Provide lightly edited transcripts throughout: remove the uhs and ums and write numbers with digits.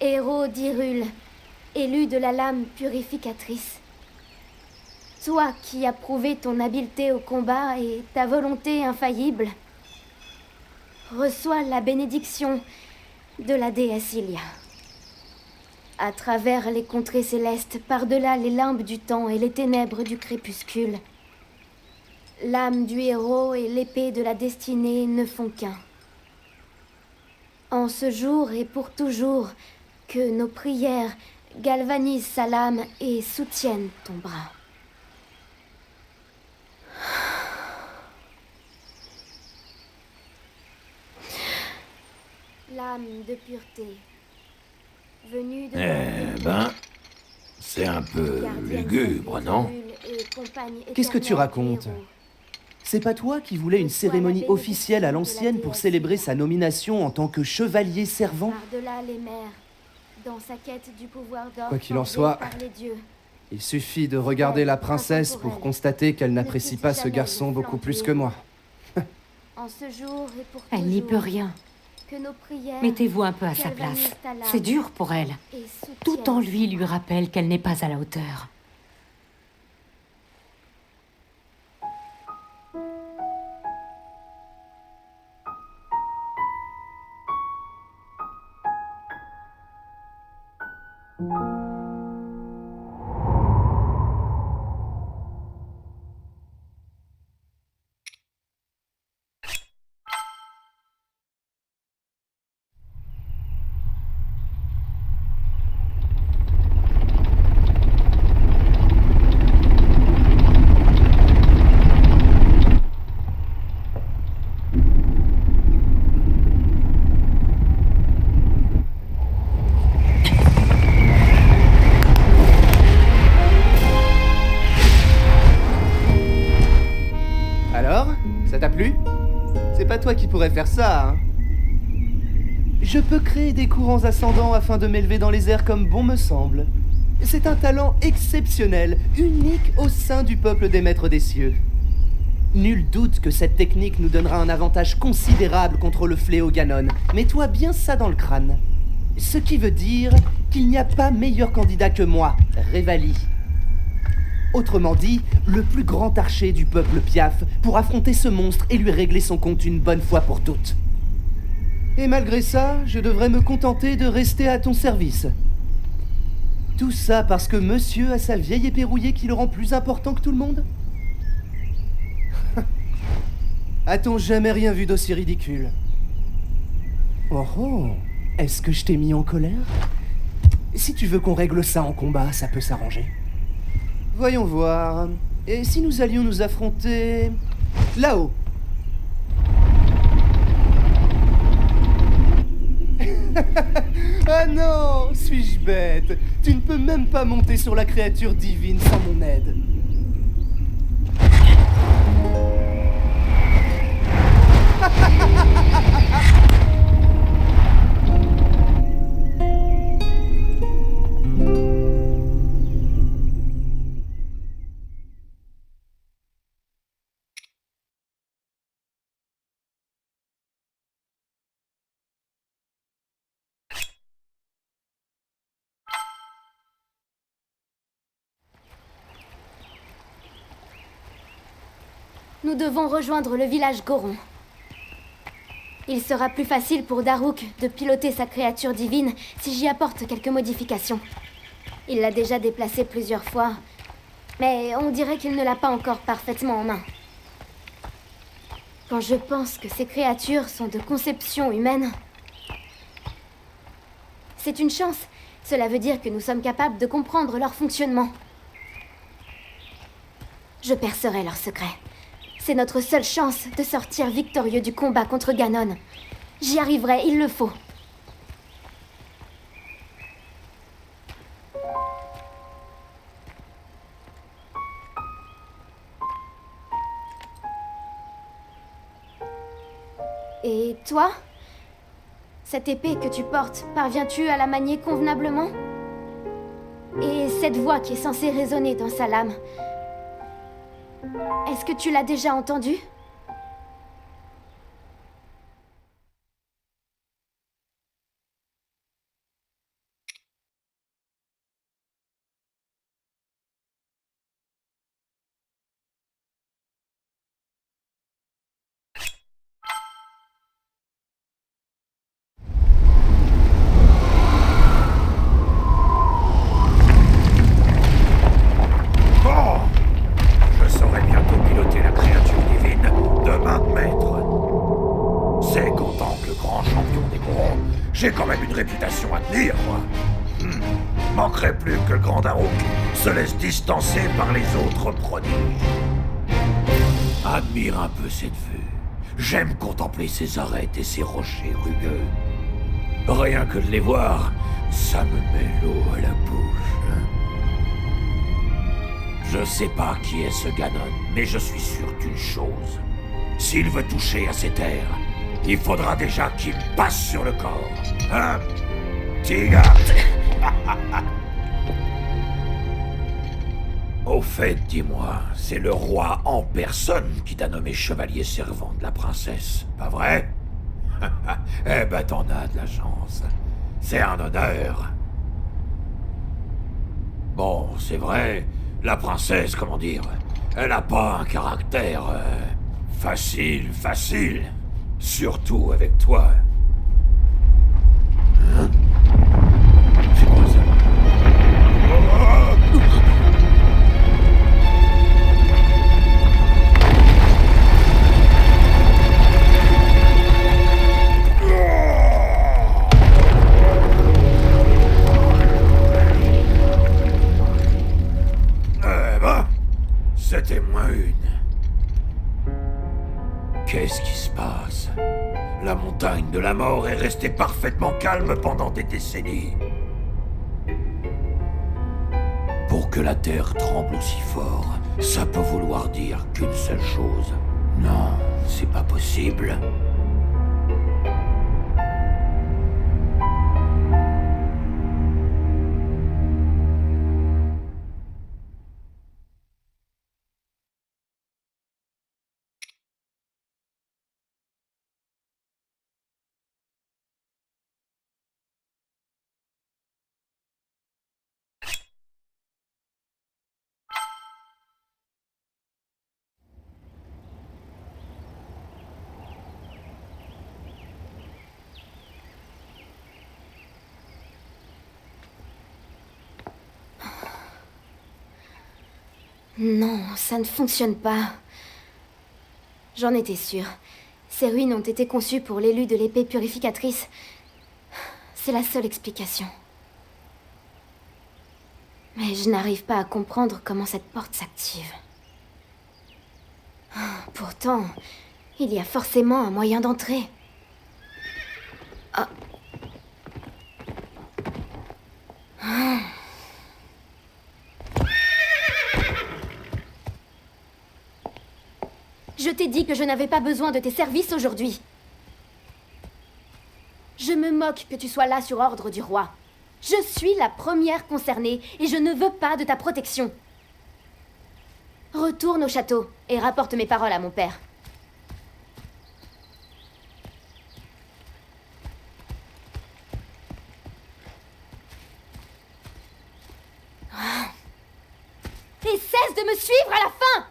Héros d'Hyrule, élu de la lame purificatrice. Toi qui as prouvé ton habileté au combat et ta volonté infaillible, reçois la bénédiction de la déesse Hylia. À travers les contrées célestes, par-delà les limbes du temps et les ténèbres du crépuscule, l'âme du héros et l'épée de la destinée ne font qu'un. En ce jour et pour toujours, que nos prières galvanisent sa lame et soutiennent ton bras. L'âme de pureté, venue de... C'est un peu lugubre, non? Qu'est-ce que tu racontes? C'est pas toi qui voulais une cérémonie officielle à l'ancienne pour célébrer sa nomination en tant que chevalier servant? Par-delà les mers, dans sa quête du pouvoir d'or. Quoi qu'il en soit, il suffit de regarder la princesse pour constater qu'elle n'apprécie pas ce garçon beaucoup plus que moi. En ce jour et pour Elle n'y peut rien. Mettez-vous un peu à sa place. C'est dur pour elle. Tout en lui rappelle qu'elle n'est pas à la hauteur. Alors, ça t'a plu? C'est pas toi qui pourrais faire ça, hein? Je peux créer des courants ascendants afin de m'élever dans les airs comme bon me semble. C'est un talent exceptionnel, unique au sein du peuple des maîtres des cieux. Nul doute que cette technique nous donnera un avantage considérable contre le fléau Ganon. Mets-toi bien ça dans le crâne. Ce qui veut dire qu'il n'y a pas meilleur candidat que moi, Révali. Autrement dit, le plus grand archer du peuple Piaf pour affronter ce monstre et lui régler son compte une bonne fois pour toutes. Et malgré ça, je devrais me contenter de rester à ton service. Tout ça parce que monsieur a sa vieille épée rouillée qui le rend plus important que tout le monde? A-t-on jamais rien vu d'aussi ridicule? Oh oh, est-ce que je t'ai mis en colère? Si tu veux qu'on règle ça en combat, ça peut s'arranger. Voyons voir. Et si nous allions nous affronter... là-haut? Ah non, suis-je bête? Tu ne peux même pas monter sur la créature divine sans mon aide. Nous devons rejoindre le village Goron. Il sera plus facile pour Daruk de piloter sa créature divine si j'y apporte quelques modifications. Il l'a déjà déplacée plusieurs fois, mais on dirait qu'il ne l'a pas encore parfaitement en main. Quand je pense que ces créatures sont de conception humaine, c'est une chance. Cela veut dire que nous sommes capables de comprendre leur fonctionnement. Je percerai leur secret. C'est notre seule chance de sortir victorieux du combat contre Ganon. J'y arriverai, il le faut. Et toi? Cette épée que tu portes, parviens-tu à la manier convenablement? Et cette voix qui est censée résonner dans sa lame, est-ce que tu l'as déjà entendue? J'ai quand même une réputation à tenir, moi. Manquerait plus que le grand Daruk se laisse distancer par les autres prodiges. Admire un peu cette vue. J'aime contempler ces arêtes et ces rochers rugueux. Rien que de les voir, ça me met l'eau à la bouche. Je sais pas qui est ce Ganon, mais je suis sûr d'une chose. S'il veut toucher à ces terres, il faudra déjà qu'il me passe sur le corps. Hein, Tiga? Au fait, dis-moi, c'est le roi en personne qui t'a nommé chevalier servant de la princesse, pas vrai? Eh ben t'en as de la chance. C'est un honneur. Bon, c'est vrai, la princesse, comment dire, elle a pas un caractère facile. Surtout avec toi. Hein? C'est quoi ça? C'était moins une. Qu'est-ce qui se passe? La montagne de la mort est restée parfaitement calme pendant des décennies. Pour que la terre tremble aussi fort, ça peut vouloir dire qu'une seule chose. Non, c'est pas possible. Non, ça ne fonctionne pas. J'en étais sûre. Ces ruines ont été conçues pour l'élu de l'épée purificatrice. C'est la seule explication. Mais je n'arrive pas à comprendre comment cette porte s'active. Pourtant, il y a forcément un moyen d'entrer. Ah. Ah. Je t'ai dit que je n'avais pas besoin de tes services aujourd'hui. Je me moque que tu sois là sur ordre du roi. Je suis la première concernée et je ne veux pas de ta protection. Retourne au château et rapporte mes paroles à mon père. Et cesse de me suivre à la fin!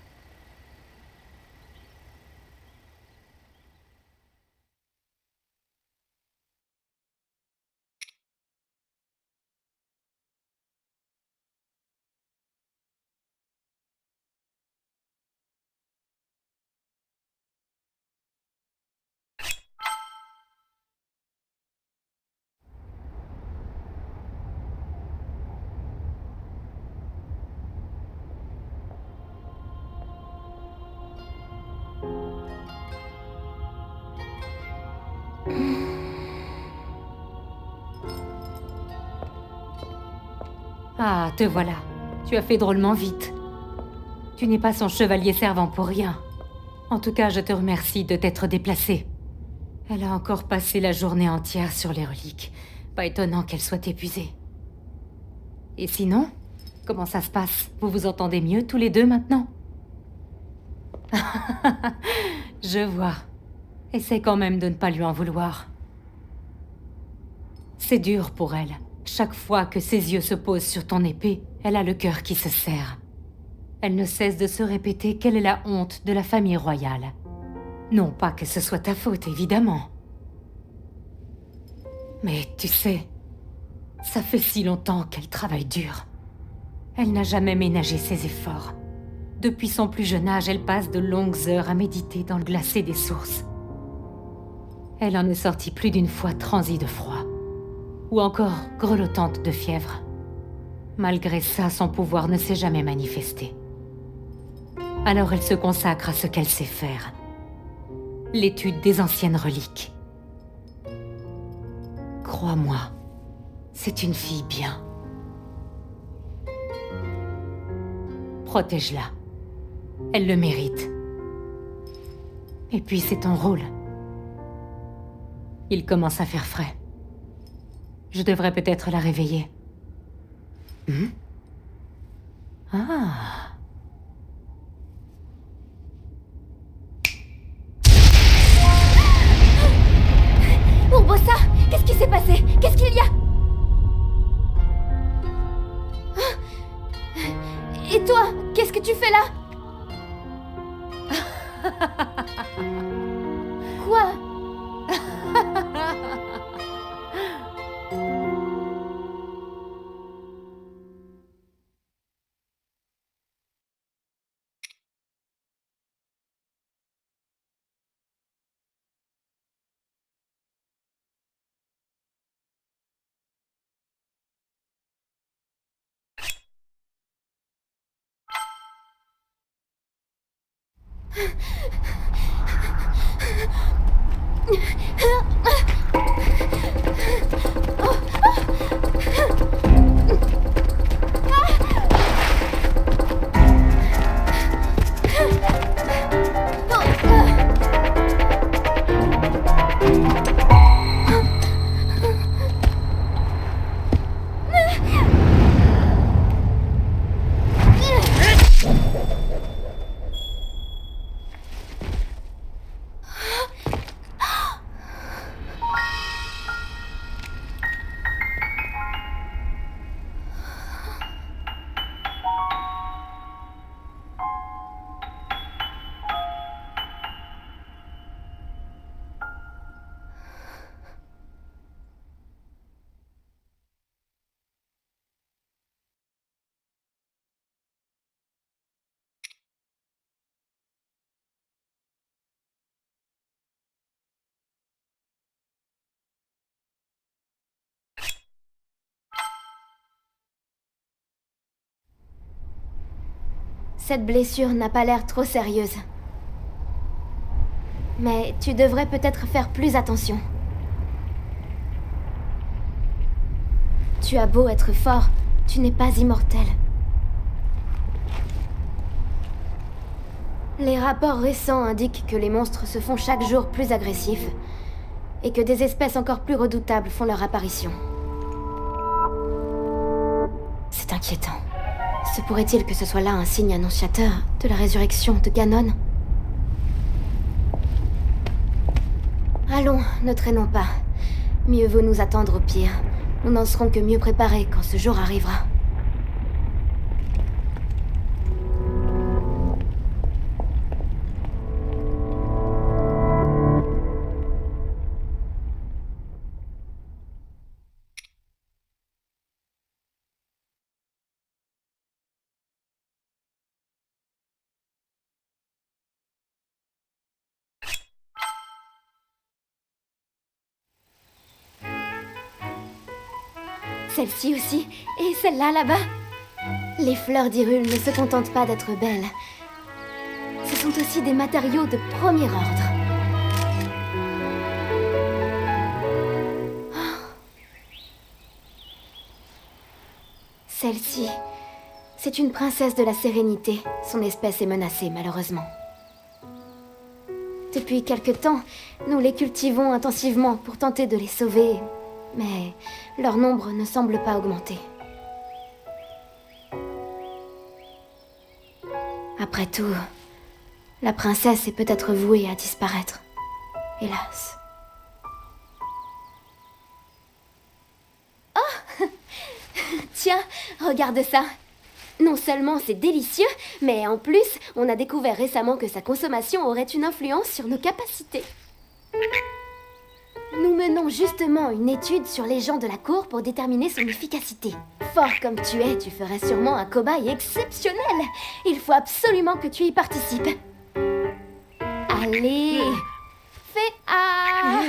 Ah, te voilà. Tu as fait drôlement vite. Tu n'es pas son chevalier servant pour rien. En tout cas, je te remercie de t'être déplacé. Elle a encore passé la journée entière sur les reliques. Pas étonnant qu'elle soit épuisée. Et sinon, comment ça se passe? Vous vous entendez mieux tous les deux maintenant? Je vois. Essaie quand même de ne pas lui en vouloir. C'est dur pour elle. Chaque fois que ses yeux se posent sur ton épée, elle a le cœur qui se serre. Elle ne cesse de se répéter qu'elle est la honte de la famille royale. Non pas que ce soit ta faute, évidemment. Mais tu sais, ça fait si longtemps qu'elle travaille dur. Elle n'a jamais ménagé ses efforts. Depuis son plus jeune âge, elle passe de longues heures à méditer dans le glacé des sources. Elle en est sortie plus d'une fois transie de froid. ou encore grelottante de fièvre. Malgré ça, son pouvoir ne s'est jamais manifesté. Alors elle se consacre à ce qu'elle sait faire. L'étude des anciennes reliques. Crois-moi, c'est une fille bien. Protège-la. Elle le mérite. Et puis c'est ton rôle. Il commence à faire frais. Je devrais peut-être la réveiller. Ah. Urbosa, qu'est-ce qui s'est passé? Qu'est-ce qu'il y a? Et toi, qu'est-ce que tu fais là? Quoi? Cette blessure n'a pas l'air trop sérieuse. Mais tu devrais peut-être faire plus attention. Tu as beau être fort, tu n'es pas immortel. Les rapports récents indiquent que les monstres se font chaque jour plus agressifs et que des espèces encore plus redoutables font leur apparition. C'est inquiétant. Se pourrait-il que ce soit là un signe annonciateur de la résurrection de Ganon? Allons, ne traînons pas. Mieux vaut nous attendre au pire. Nous n'en serons que mieux préparés quand ce jour arrivera. Celle-ci aussi, et celle-là là-bas. Les fleurs d'Hyrule ne se contentent pas d'être belles. Ce sont aussi des matériaux de premier ordre. Oh. Celle-ci, c'est une princesse de la sérénité. Son espèce est menacée, malheureusement. Depuis quelque temps, nous les cultivons intensivement pour tenter de les sauver. Mais leur nombre ne semble pas augmenter. Après tout, la princesse est peut-être vouée à disparaître. Hélas. Oh! Tiens, regarde ça. Non seulement c'est délicieux, mais en plus, on a découvert récemment que sa consommation aurait une influence sur nos capacités. Nous menons justement une étude sur les gens de la cour pour déterminer son efficacité. Fort comme tu es, tu ferais sûrement un cobaye exceptionnel. Il faut absolument que tu y participes. Allez, fais A.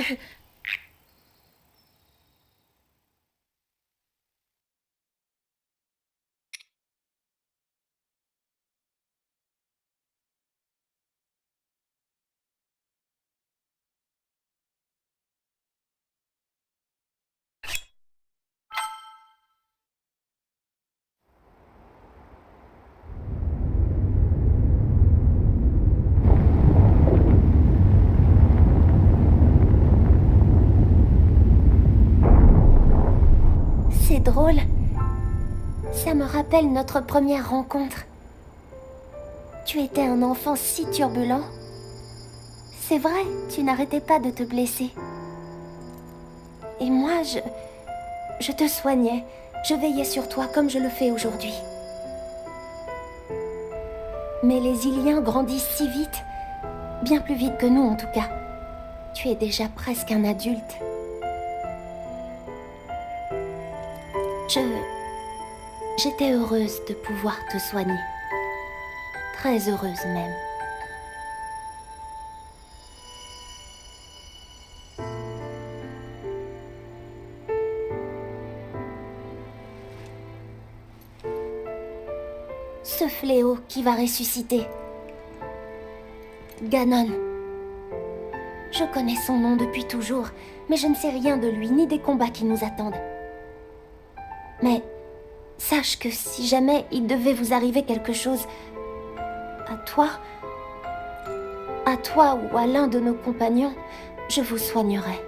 drôle. Ça me rappelle notre première rencontre. Tu étais un enfant si turbulent. C'est vrai, tu n'arrêtais pas de te blesser. Et moi, je te soignais. Je veillais sur toi comme je le fais aujourd'hui. Mais les Iliens grandissent si vite. Bien plus vite que nous, en tout cas. Tu es déjà presque un adulte. J'étais heureuse de pouvoir te soigner. Très heureuse même. Ce fléau qui va ressusciter. Ganon. Je connais son nom depuis toujours, mais je ne sais rien de lui ni des combats qui nous attendent. Mais sache que si jamais il devait vous arriver quelque chose, à toi ou à l'un de nos compagnons, je vous soignerai.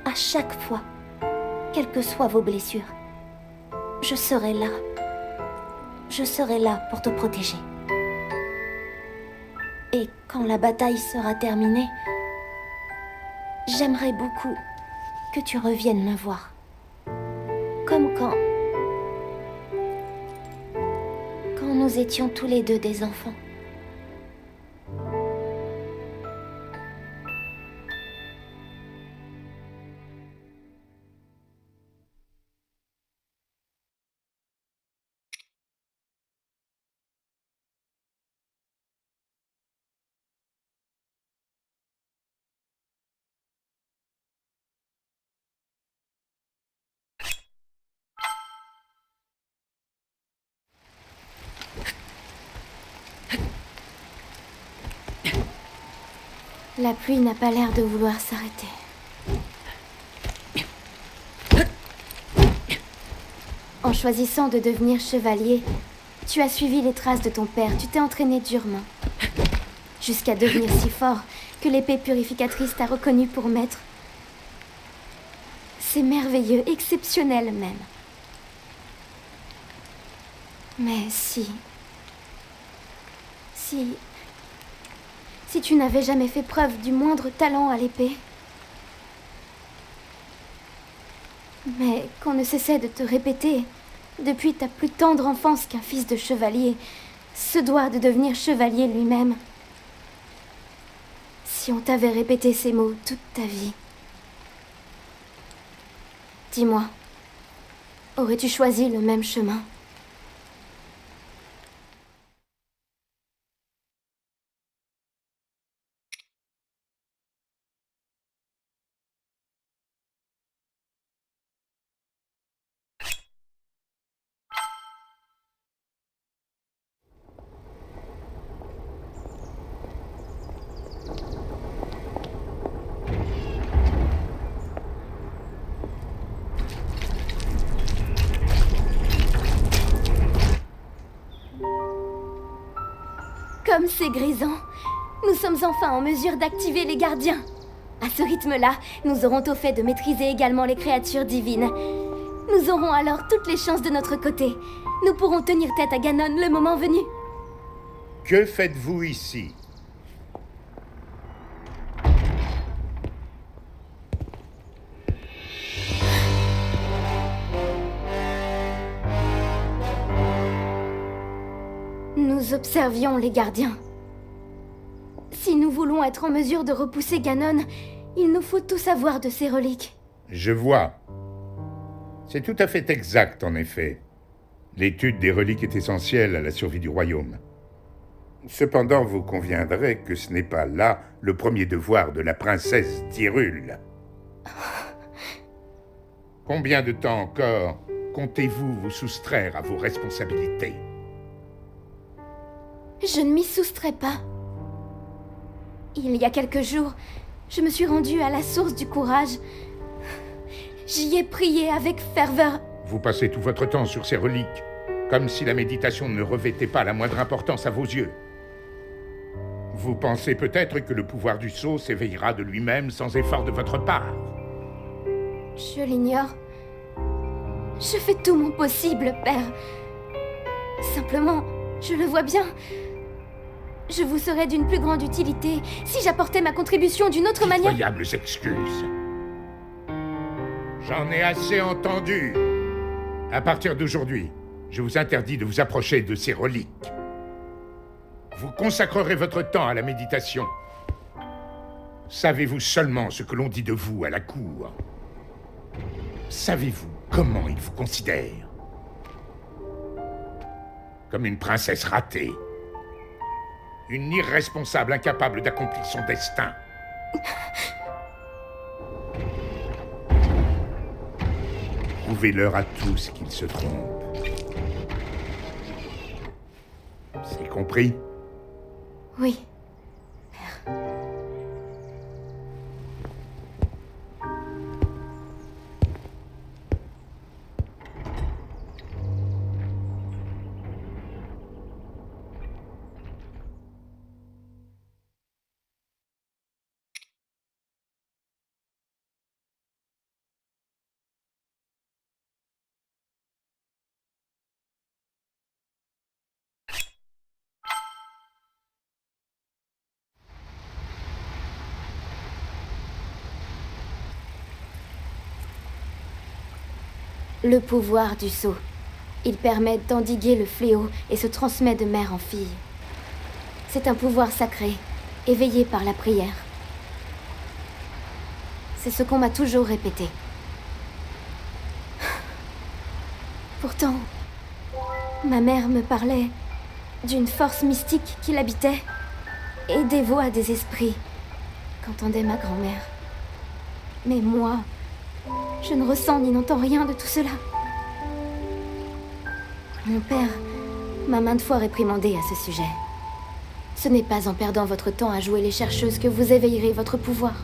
À chaque fois, quelles que soient vos blessures, je serai là. Je serai là pour te protéger. Et quand la bataille sera terminée, j'aimerais beaucoup que tu reviennes me voir. Comme quand nous étions tous les deux des enfants. La pluie n'a pas l'air de vouloir s'arrêter. En choisissant de devenir chevalier, tu as suivi les traces de ton père, tu t'es entraîné durement. Jusqu'à devenir si fort que l'épée purificatrice t'a reconnu pour maître. C'est merveilleux, exceptionnel même. Mais si tu n'avais jamais fait preuve du moindre talent à l'épée, mais qu'on ne cessait de te répéter, depuis ta plus tendre enfance qu'un fils de chevalier se doit de devenir chevalier lui-même. Si on t'avait répété ces mots toute ta vie, dis-moi, aurais-tu choisi le même chemin ? Comme c'est grisant, nous sommes enfin en mesure d'activer les gardiens. À ce rythme-là, nous aurons au fait de maîtriser également les créatures divines. Nous aurons alors toutes les chances de notre côté. Nous pourrons tenir tête à Ganon le moment venu. Que faites-vous ici? Nous observions les gardiens. Si nous voulons être en mesure de repousser Ganon, il nous faut tout savoir de ces reliques. Je vois. C'est tout à fait exact, en effet. L'étude des reliques est essentielle à la survie du royaume. Cependant, vous conviendrez que ce n'est pas là le premier devoir de la princesse d'Hyrule. Combien de temps encore comptez-vous vous soustraire à vos responsabilités? Je ne m'y soustrais pas. Il y a quelques jours, je me suis rendue à la source du courage. J'y ai prié avec ferveur. Vous passez tout votre temps sur ces reliques, comme si la méditation ne revêtait pas la moindre importance à vos yeux. Vous pensez peut-être que le pouvoir du sceau s'éveillera de lui-même sans effort de votre part. Je l'ignore. Je fais tout mon possible, père. Simplement, je le vois bien. Je vous serais d'une plus grande utilité si j'apportais ma contribution d'une autre manière. Incroyables excuses. J'en ai assez entendu. À partir d'aujourd'hui, je vous interdis de vous approcher de ces reliques. Vous consacrerez votre temps à la méditation. Savez-vous seulement ce que l'on dit de vous à la cour? Savez-vous comment ils vous considèrent? Comme une princesse ratée. Une irresponsable incapable d'accomplir son destin. Prouvez-leur à tous qu'ils se trompent. C'est compris? Oui. Le pouvoir du sceau. Il permet d'endiguer le fléau et se transmet de mère en fille. C'est un pouvoir sacré, éveillé par la prière. C'est ce qu'on m'a toujours répété. Pourtant, ma mère me parlait d'une force mystique qui l'habitait et des voix des esprits qu'entendait ma grand-mère. Mais moi, je ne ressens ni n'entends rien de tout cela. Mon père m'a maintes fois réprimandé à ce sujet. Ce n'est pas en perdant votre temps à jouer les chercheuses que vous éveillerez votre pouvoir.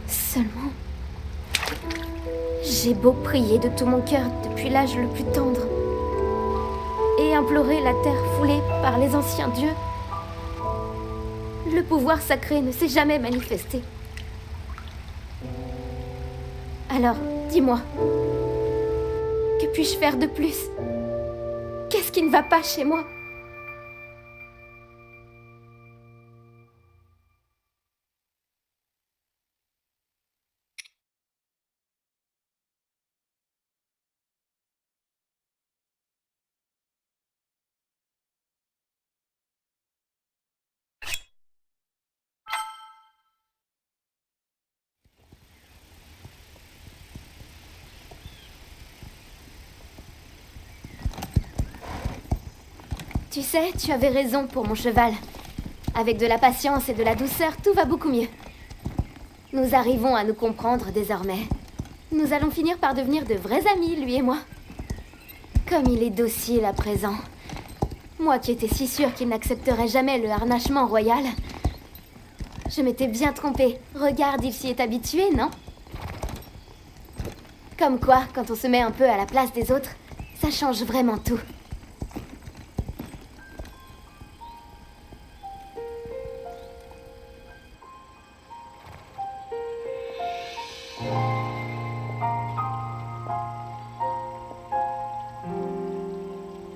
Seulement, j'ai beau prier de tout mon cœur depuis l'âge le plus tendre et implorer la terre foulée par les anciens dieux, le pouvoir sacré ne s'est jamais manifesté. Alors, dis-moi, que puis-je faire de plus? Qu'est-ce qui ne va pas chez moi? Tu sais, tu avais raison pour mon cheval. Avec de la patience et de la douceur, tout va beaucoup mieux. Nous arrivons à nous comprendre désormais. Nous allons finir par devenir de vrais amis, lui et moi. Comme il est docile à présent. Moi qui étais si sûre qu'il n'accepterait jamais le harnachement royal. Je m'étais bien trompée. Regarde, il s'y est habitué, non? Comme quoi, quand on se met un peu à la place des autres, ça change vraiment tout.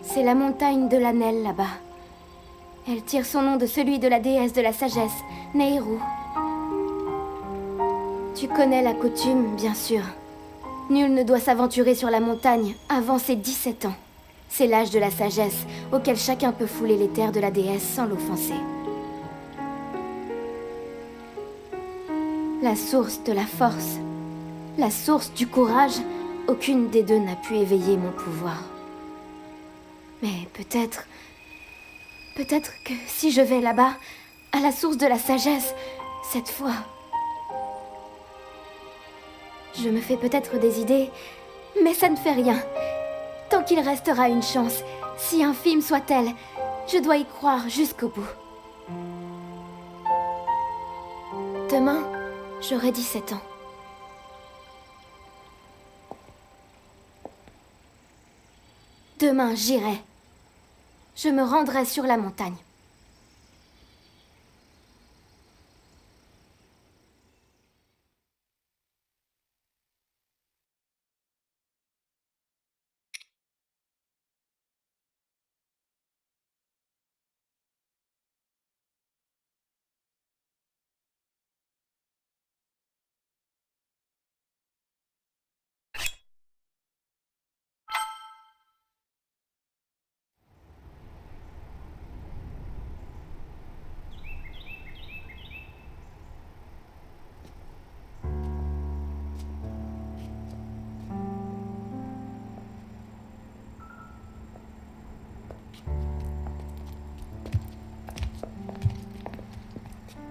C'est la montagne de l'Anel, là-bas. Elle tire son nom de celui de la déesse de la sagesse, Nehru. Tu connais la coutume, bien sûr. Nul ne doit s'aventurer sur la montagne avant ses 17 ans. C'est l'âge de la sagesse, auquel chacun peut fouler les terres de la déesse sans l'offenser. La source de la force, la source du courage, aucune des deux n'a pu éveiller mon pouvoir. Mais peut-être que si je vais là-bas, à la source de la sagesse, cette fois... Je me fais peut-être des idées, mais ça ne fait rien. Tant qu'il restera une chance, si infime soit-elle, je dois y croire jusqu'au bout. Demain, j'aurai 17 ans. Demain, j'irai. Je me rendrai sur la montagne.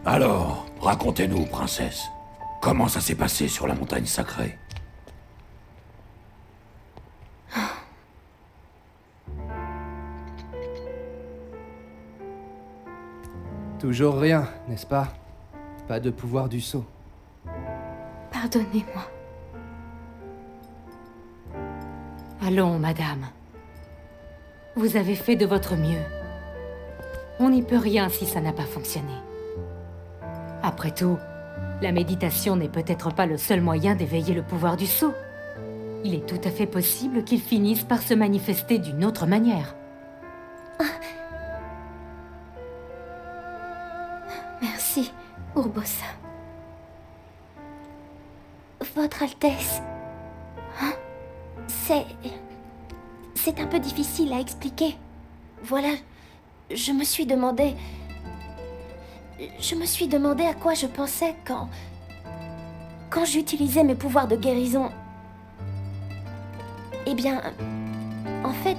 Alors, racontez-nous, princesse. Comment ça s'est passé sur la montagne sacrée? Toujours rien, n'est-ce pas? Pas de pouvoir du sceau. Pardonnez-moi. Allons, madame. Vous avez fait de votre mieux. On n'y peut rien si ça n'a pas fonctionné. Après tout, la méditation n'est peut-être pas le seul moyen d'éveiller le pouvoir du sceau. Il est tout à fait possible qu'il finisse par se manifester d'une autre manière. Merci, Urbosa. Votre Altesse. C'est un peu difficile à expliquer. Voilà, je me suis demandé à quoi je pensais quand j'utilisais mes pouvoirs de guérison. Eh bien, en fait,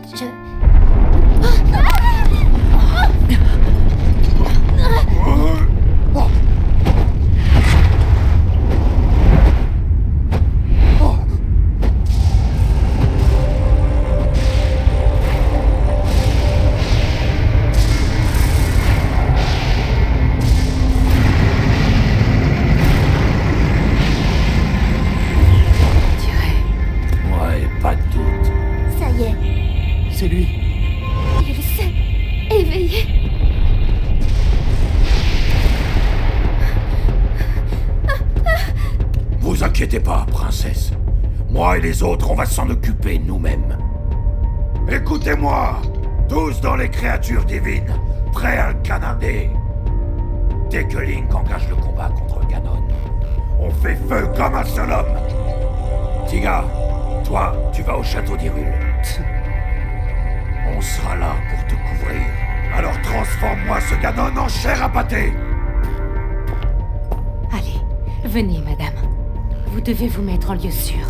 Ouais, pas de doute. ça y est, C'est lui. Il s'est éveillé. Vous inquiétez pas, princesse. Moi et les autres, on va s'en occuper nous-mêmes. Écoutez-moi, tous dans les créatures divines, prêts à le canarder. Dès que Link engage le combat contre Ganon, on fait feu comme un seul homme. Tiga, toi, tu vas au château d'Hyrule. On sera là pour te couvrir. Alors transforme-moi ce Ganon en chair à pâté. Allez, venez, madame. Vous devez vous mettre en lieu sûr.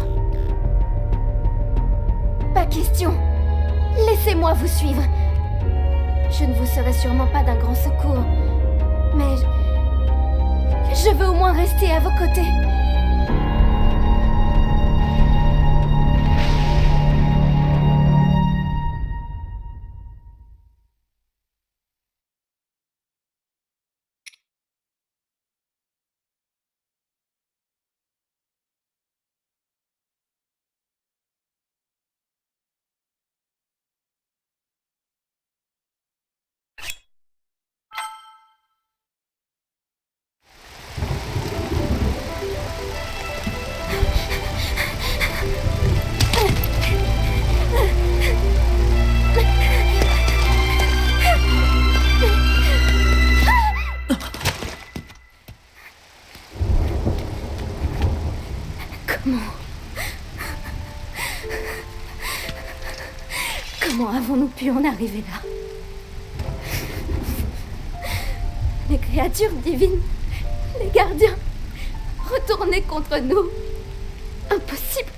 Pas question. Laissez-moi vous suivre. Je ne vous serai sûrement pas d'un grand secours, mais je veux au moins rester à vos côtés. Comment avons-nous pu en arriver là? Les créatures divines, les gardiens, retournés contre nous. Impossible.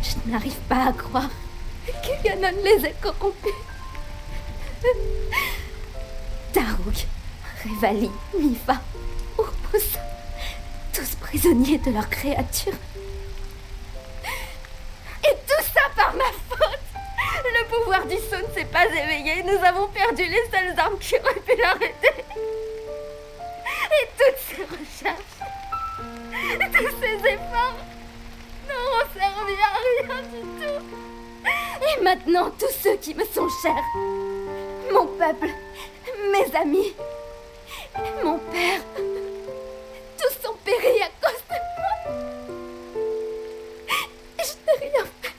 Je n'arrive pas à croire que Ganon les ait corrompus. Daruk, Revali, Mipha, Urbosa, tous prisonniers de leurs créatures. Et tout ça par ma faute. Le pouvoir du sceau ne s'est pas éveillé. Nous avons perdu les seules armes qui auraient pu l'arrêter. Et toutes ces recherches, tous ces efforts n'auront servi à rien du tout. Et maintenant, tous ceux qui me sont chers, mon peuple, mes amis, mon père, tous ont péri à cause de moi. Je n'ai rien fait.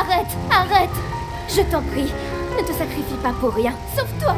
Arrête, arrête! Je t'en prie, ne te sacrifie pas pour rien. Sauve-toi!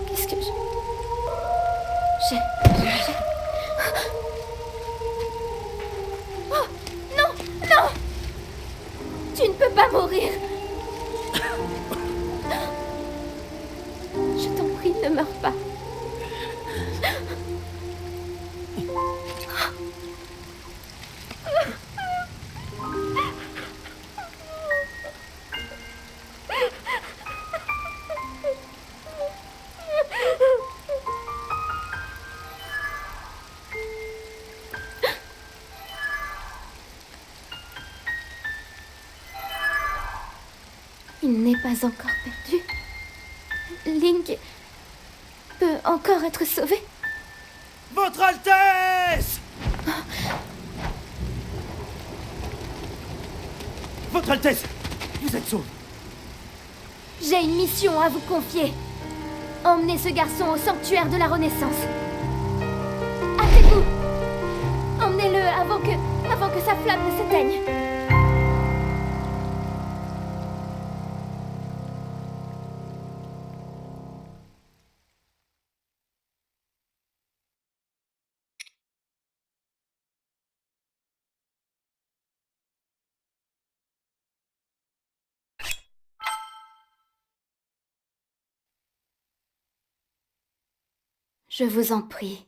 Qu'est-ce que j'ai... Oh, non, non! Tu ne peux pas mourir! Je t'en prie, ne meurs pas. Il n'est pas encore perdu. Link peut encore être sauvé. Votre Altesse! Votre Altesse! Vous êtes sauve! J'ai une mission à vous confier. Emmenez ce garçon au sanctuaire de la Renaissance. Hâtez-vous! Emmenez-le avant que sa flamme ne s'éteigne. Je vous en prie,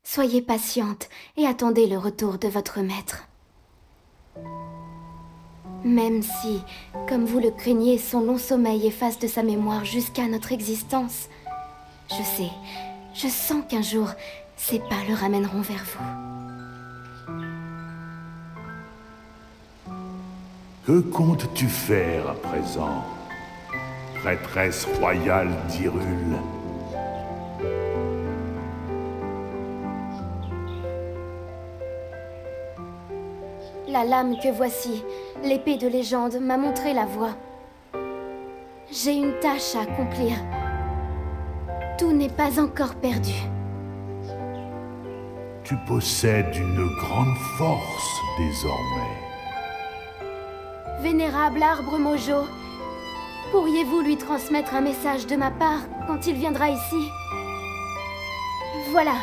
soyez patiente et attendez le retour de votre maître. Même si, comme vous le craignez, son long sommeil efface de sa mémoire jusqu'à notre existence, je sais, je sens qu'un jour, ses pas le ramèneront vers vous. Que comptes-tu faire à présent, prêtresse royale d'Hyrule? La lame que voici, l'épée de légende, m'a montré la voie. J'ai une tâche à accomplir. Tout n'est pas encore perdu. Tu possèdes une grande force désormais. Vénérable arbre Mojo, pourriez-vous lui transmettre un message de ma part quand il viendra ici? Voilà,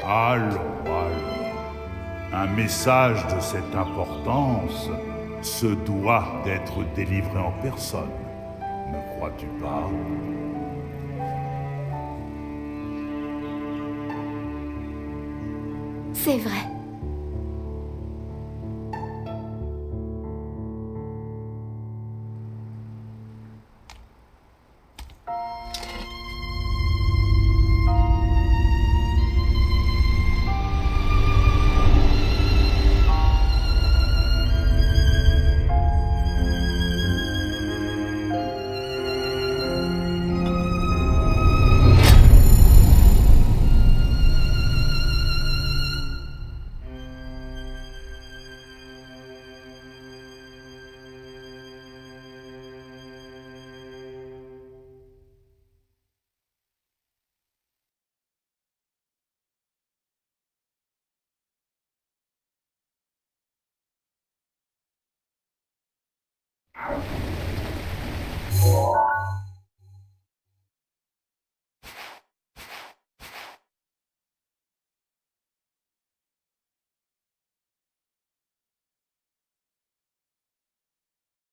Allons. Un message de cette importance se doit d'être délivré en personne, ne crois-tu pas? C'est vrai.